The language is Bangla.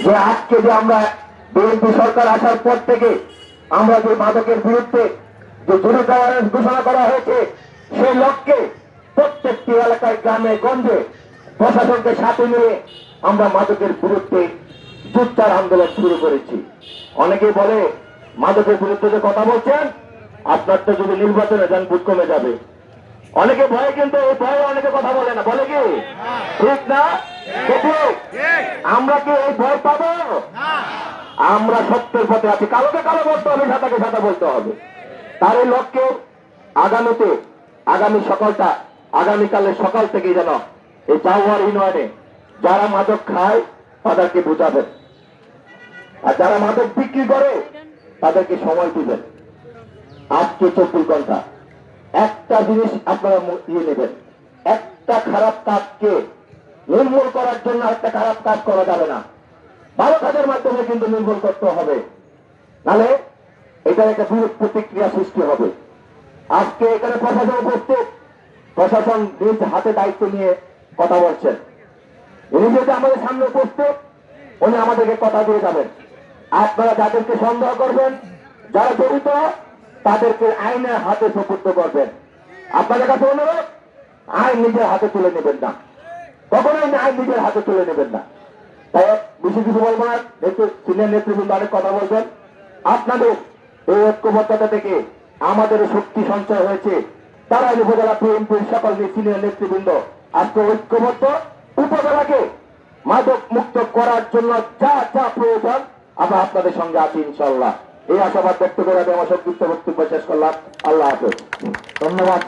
যে আজকে যে আমরা বিএনপি সরকার আসার পর থেকে আমরা যে মাদকের বিরুদ্ধে যে জুড়ে দেওয়ার ঘোষণা করা হয়েছে, সেই লক্ষ্যে প্রত্যেকটি এলাকায় গ্রামে গঞ্জে প্রশাসনকে সাথে নিয়ে আমরা মাদকের বিরুদ্ধে জোরদার আন্দোলন শুরু করেছি। অনেকেই বলে মাদকের বিরুদ্ধে যে কথা বলছেন, আপনার তো যদি নির্বাচনে যান ভোট কমে যাবে। অনেকে ভয়, কিন্তু এই ভয়ে অনেকে কথা বলে না, বলে কি ঠিক না? আমরা কি এই ভয় পাবো? আমরা সত্যের পথে আছি। কালোকে কালো বলতে হবে, সাদাকে সাদা বলতে হবে। তার এই লক্ষ্যে আগামীতে আগামী সকালটা আগামীকালের সকাল থেকেই যেন এই চাউয়ার ইউনিয়নে যারা মাদক খায় তাদেরকে বোঝাবেন, আর যারা মাদক বিক্রি করে তাদেরকে সময় দিবেন। আজকে 24 ঘন্টা একটা জিনিস আপনারা নেবেন, একটা খারাপ কাজকে নির্মূল করার জন্য একটা খারাপ কাজ করা যাবে না, ভালো কাজের মাধ্যমে কিন্তু নির্মূল করতে হবে, নাহলে এটার একটা বিরূপ প্রতিক্রিয়া সৃষ্টি হবে। আজকে এখানে প্রশাসন উপস্থিত, প্রশাসন নিজ হাতে দায়িত্ব নিয়ে কথা বলছেন। উনি যদি আমাদের সামনে উপস্থিত, উনি আমাদেরকে কথা দিয়ে যাবেন। আপনারা যাদেরকে সন্দেহ করবেন, যারা জড়িত, তাদেরকে আইনের হাতে সুপুর্দ করবেন। আপনাদের কাছে অনুরোধ, আইন নিজের হাতে তুলে নেবেন না, কখনোই আইন নিজের হাতে তুলে নেবেন না। তাই বেশি কিছু বলবো না, সিনিয়র নেতৃবৃন্দ অনেক কথা বলবেন। আপনাদের এই ঐক্যবদ্ধতা থেকে আমাদের শক্তি সঞ্চয় হয়েছে। তারা উপজেলা বিএনপির সকল সিনিয়র নেতৃবৃন্দ আজকে ঐক্যবদ্ধ, উপজেলাকে মাদক মুক্ত করার জন্য যা যা প্রয়োজন আমরা আপনাদের সঙ্গে আছি ইনশাল্লাহ। এই আশাবাদ ব্যক্ত করে আমি আমার সংক্ষিপ্ত বক্তব্য শেষ করলাম। আল্লাহ হাফেজ, ধন্যবাদ।